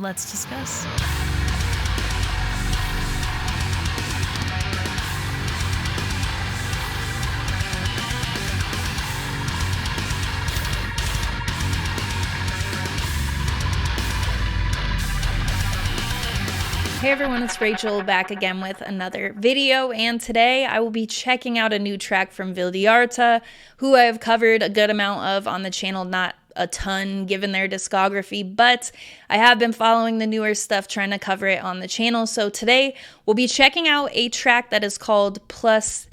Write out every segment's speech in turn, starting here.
Let's discuss. Hey everyone, it's Rachel back again with another video, and today I will be checking out a new track from Vildhjarta, who I have covered a good amount of on the channel, not a ton given their discography, but I have been following the newer stuff, trying to cover it on the channel. So today we'll be checking out a track that is called Plus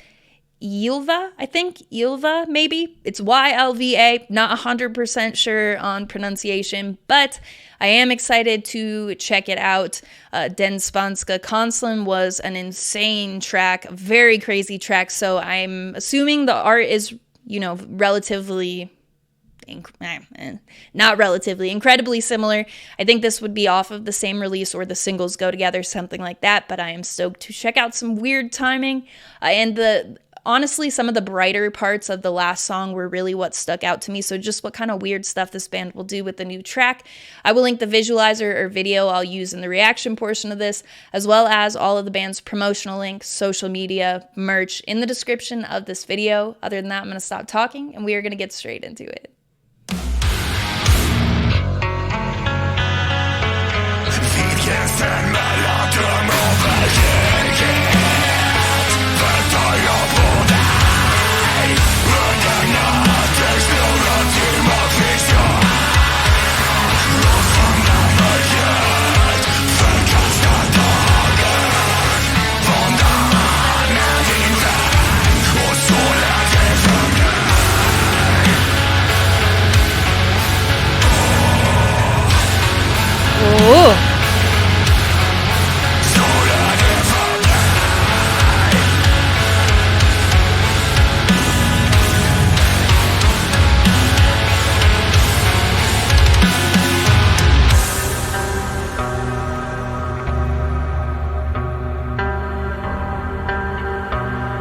Ylva, I think. Ylva, maybe. It's Y-L-V-A. Not 100% sure on pronunciation, but I am excited to check it out. Den spanska känslan was an insane track, a very crazy track, so I'm assuming the art is, relatively... not relatively, incredibly similar. I think this would be off of the same release or the singles go together, something like that, but I am stoked to check out some weird timing. Honestly, some of the brighter parts of the last song were really what stuck out to me, so just what kind of weird stuff this band will do with the new track. I will link the visualizer or video I'll use in the reaction portion of this, as well as all of the band's promotional links, social media, merch in the description of this video. Other than that, I'm going to stop talking, and we are going to get straight into it.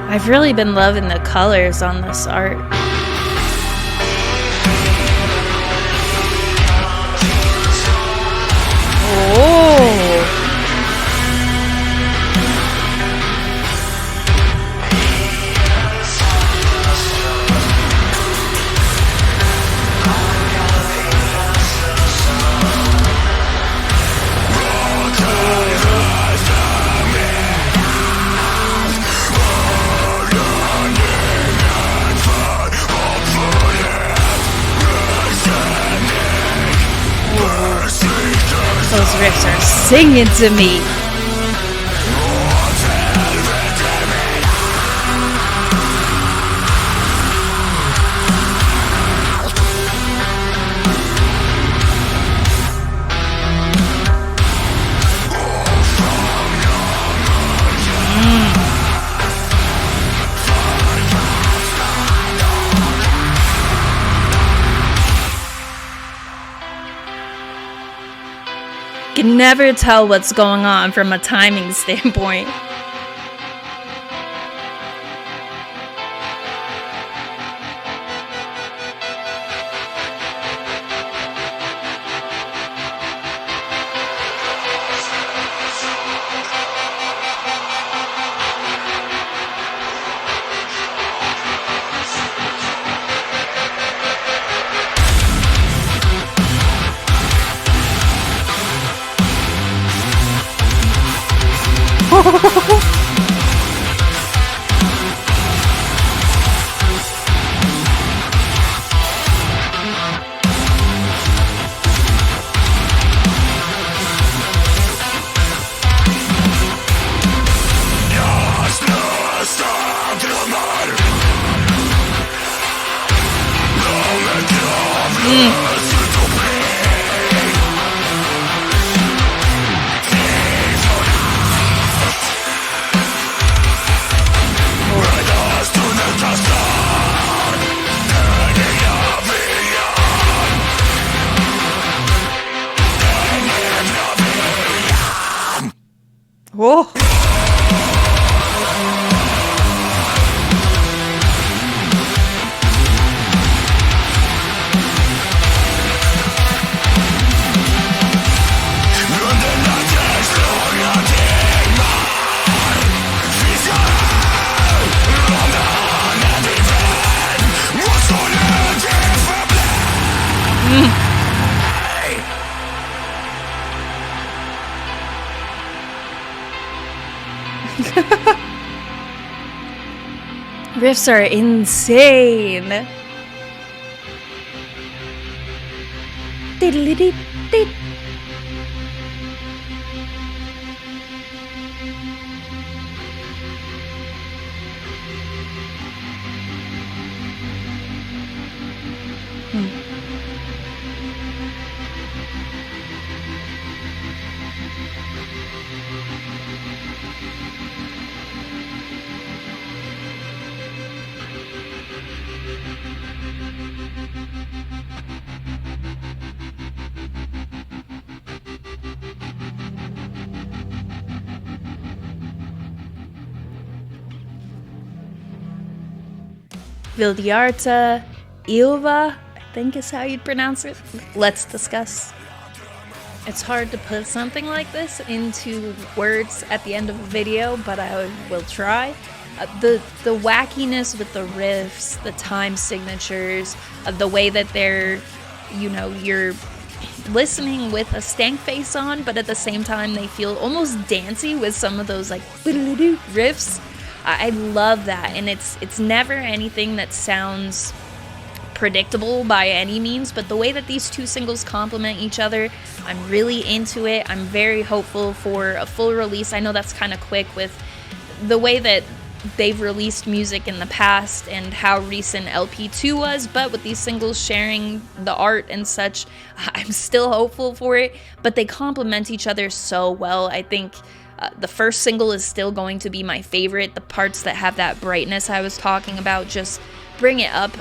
I've really been loving the colors on this art. Oh! Those riffs are singing to me. Can never tell what's going on from a timing standpoint. Whoa. Riffs are insane. Diddly-dee-dee. Vildhjarta, ylva, I think is how you'd pronounce it. Let's discuss. It's hard to put something like this into words at the end of a video, but I will try. The wackiness with the riffs, the time signatures, the way that they're, you're listening with a stank face on, but at the same time they feel almost dancey with some of those like riffs. I love that, and it's never anything that sounds predictable by any means, but the way that these two singles complement each other, I'm really into it. I'm very hopeful for a full release. I know that's kind of quick with the way that they've released music in the past and how recent LP2 was, but with these singles sharing the art and such, I'm still hopeful for it, but they complement each other so well. I think the first single is still going to be my favorite. The parts that have that brightness I was talking about just bring it up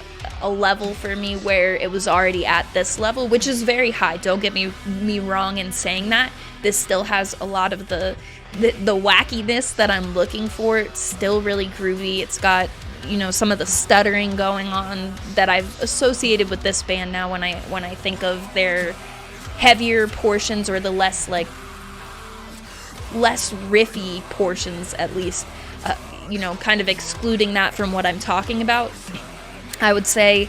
a level for me where it was already at this level, which is very high. Don't get me wrong in saying that. This still has a lot of the wackiness that I'm looking for. It's still really groovy. It's got, some of the stuttering going on that I've associated with this band now when I think of their heavier portions, or the less riffy portions, at least, kind of excluding that from what I'm talking about. I would say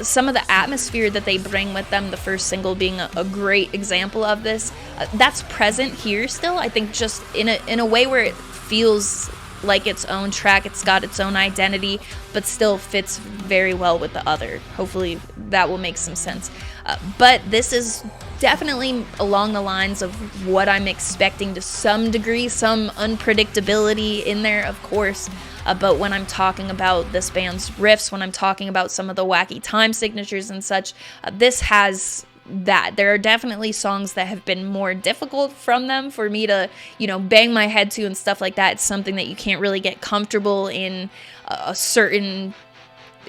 some of the atmosphere that they bring with them, the first single being a great example of this, that's present here still. I think just in a way where it feels like its own track, it's got its own identity, but still fits very well with the other. Hopefully that will make some sense. But this is definitely along the lines of what I'm expecting to some degree, some unpredictability in there, of course. But when I'm talking about this band's riffs, when I'm talking about some of the wacky time signatures and such, this has that. There are definitely songs that have been more difficult from them for me to, bang my head to and stuff like that. It's something that you can't really get comfortable in a certain,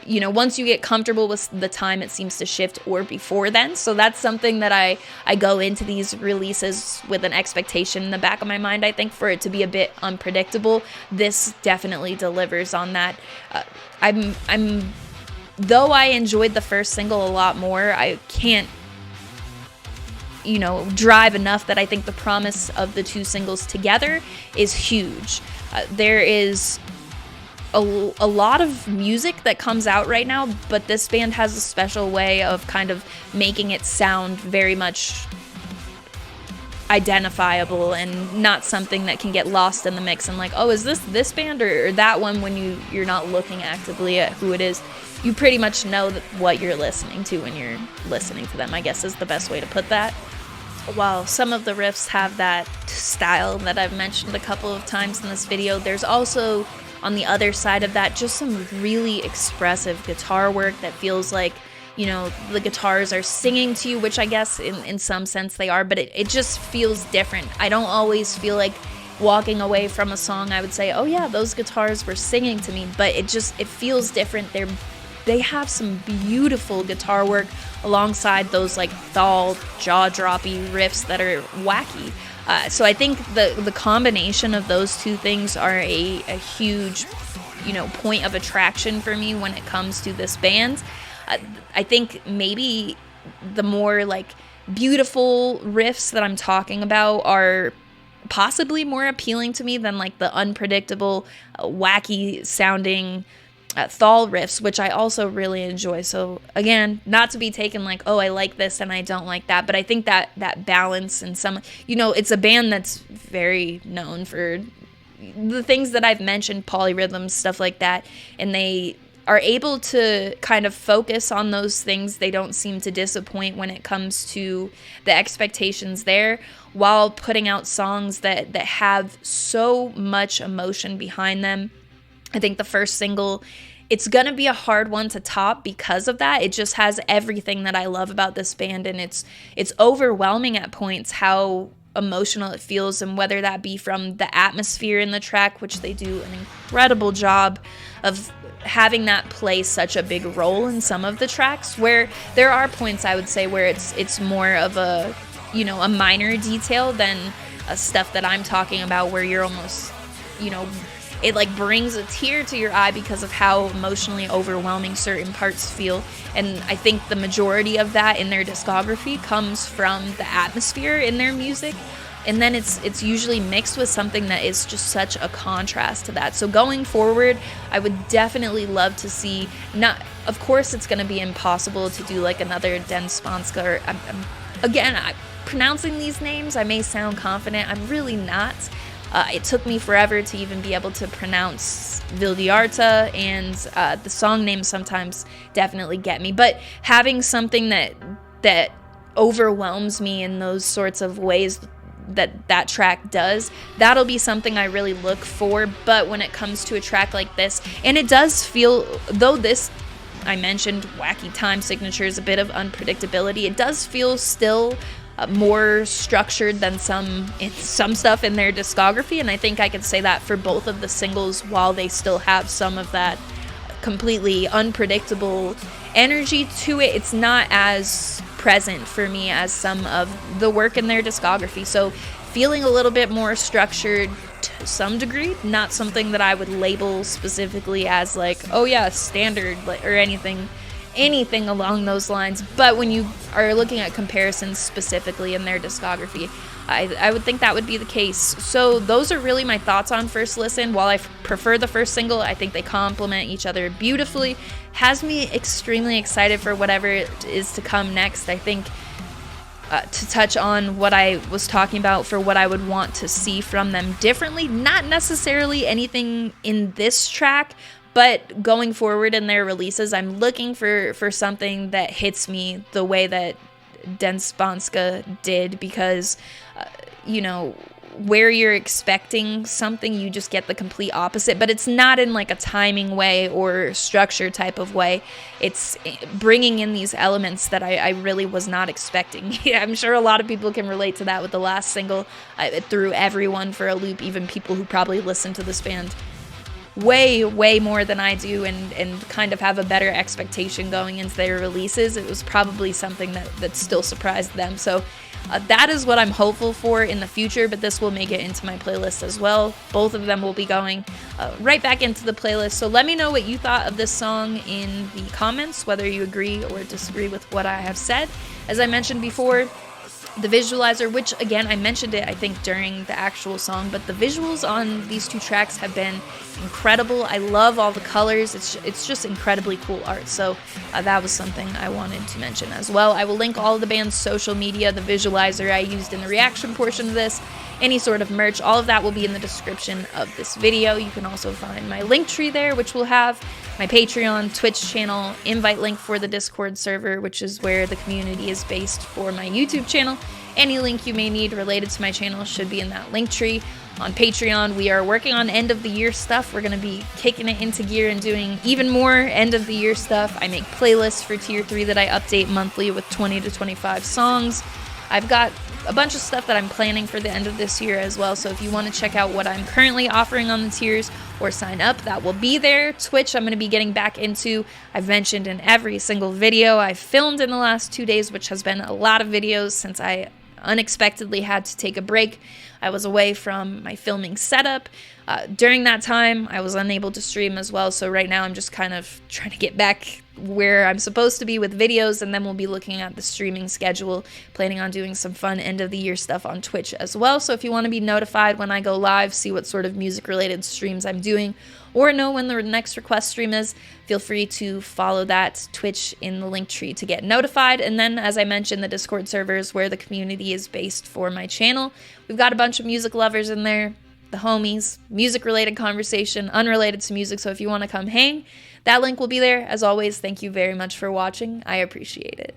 once you get comfortable with the time, it seems to shift, or before then. So that's something that I go into these releases with an expectation in the back of my mind, I think, for it to be a bit unpredictable. This definitely delivers on that. Though I enjoyed the first single a lot more, I can't, drive enough that I think the promise of the two singles together is huge. There is a lot of music that comes out right now, but this band has a special way of kind of making it sound very much identifiable and not something that can get lost in the mix and like, oh, is this band or that one? When you're not looking actively at who it is, you pretty much know what you're listening to when you're listening to them, I guess is the best way to put that. While some of the riffs have that style that I've mentioned a couple of times in this video, there's also, on the other side of that, just some really expressive guitar work that feels like, the guitars are singing to you, which I guess in some sense they are, but it just feels different. I don't always feel like walking away from a song I would say, oh yeah, those guitars were singing to me, but it feels different. They have some beautiful guitar work alongside those like thal, jaw-droppy riffs that are wacky. So I think the combination of those two things are a huge, point of attraction for me when it comes to this band. I think maybe the more like beautiful riffs that I'm talking about are possibly more appealing to me than like the unpredictable, wacky sounding thal riffs, which I also really enjoy. So again, not to be taken like, oh, I like this and I don't like that, but I think that balance and some, it's a band that's very known for the things that I've mentioned, polyrhythms, stuff like that, and they are able to kind of focus on those things. They don't seem to disappoint when it comes to the expectations there, while putting out songs that have so much emotion behind them. I think the first single, it's gonna be a hard one to top because of that. It just has everything that I love about this band, and it's overwhelming at points how emotional it feels, and whether that be from the atmosphere in the track, which they do an incredible job of having that play such a big role in some of the tracks, where there are points I would say where it's more of a, you know, a minor detail than stuff that I'm talking about, where you're almost, you know, it like brings a tear to your eye because of how emotionally overwhelming certain parts feel. And I think the majority of that in their discography comes from the atmosphere in their music. And then it's usually mixed with something that is just such a contrast to that. So going forward, I would definitely love to see, not, of course it's going to be impossible to do like another Den Spanska, or I'm pronouncing these names, I may sound confident, I'm really not. It took me forever to even be able to pronounce Vildhjarta, and the song names sometimes definitely get me. But having something that overwhelms me in those sorts of ways that track does, that'll be something I really look for. But when it comes to a track like this, and it does feel, though this, I mentioned wacky time signatures, a bit of unpredictability, it does feel still more structured than some stuff in their discography, and I think I could say that for both of the singles, while they still have some of that completely unpredictable energy to it, it's not as present for me as some of the work in their discography. So feeling a little bit more structured to some degree, not something that I would label specifically as like, oh yeah, standard, or anything along those lines. But when you are looking at comparisons specifically in their discography, I would think that would be the case. So those are really my thoughts on First Listen. While I prefer the first single, I think they complement each other beautifully. Has me extremely excited for whatever is to come next. I think to touch on what I was talking about for what I would want to see from them differently, not necessarily anything in this track, but going forward in their releases, I'm looking for something that hits me the way that Den Spanska did, because, you know, where you're expecting something, you just get the complete opposite. But it's not in like a timing way or structure type of way. It's bringing in these elements that I really was not expecting. I'm sure a lot of people can relate to that with the last single. It threw everyone for a loop, even people who probably listen to this band way more than I do, and kind of have a better expectation going into their releases. It was probably something that still surprised them. So that is what I'm hopeful for in the future, but this will make it into my playlist as well. Both of them will be going right back into the playlist. So let me know what you thought of this song in the comments, whether you agree or disagree with what I have said. As I mentioned before, the visualizer, which again, I mentioned it I think during the actual song, but the visuals on these two tracks have been incredible. I love all the colors. It's just incredibly cool art. So that was something I wanted to mention as well. I will link all of the band's social media, the visualizer I used in the reaction portion of this, any sort of merch, all of that will be in the description of this video. You can also find my link tree there, which will have my Patreon, Twitch channel, invite link for the Discord server, which is where the community is based for my YouTube channel. Any link you may need related to my channel should be in that link tree. On Patreon, we are working on end of the year stuff. We're going to be kicking it into gear and doing even more end of the year stuff. I make playlists for Tier 3 that I update monthly with 20 to 25 songs. I've got a bunch of stuff that I'm planning for the end of this year as well, so if you want to check out what I'm currently offering on the tiers or sign up, that will be there. Twitch, I'm going to be getting back into. I've mentioned in every single video I've filmed in the last 2 days, which has been a lot of videos since I unexpectedly had to take a break. I was away from my filming setup. During that time, I was unable to stream as well, so right now I'm just kind of trying to get back where I'm supposed to be with videos, and then we'll be looking at the streaming schedule, planning on doing some fun end of the year stuff on Twitch as well. So if you want to be notified when I go live, see what sort of music related streams I'm doing, or know when the next request stream is, feel free to follow that Twitch in the link tree to get notified. And then, as I mentioned, the Discord server is where the community is based for my channel. We've got a bunch of music lovers in there. the homies, music-related conversation, unrelated to music. So if you want to come hang, that link will be there. As always, thank you very much for watching. I appreciate it.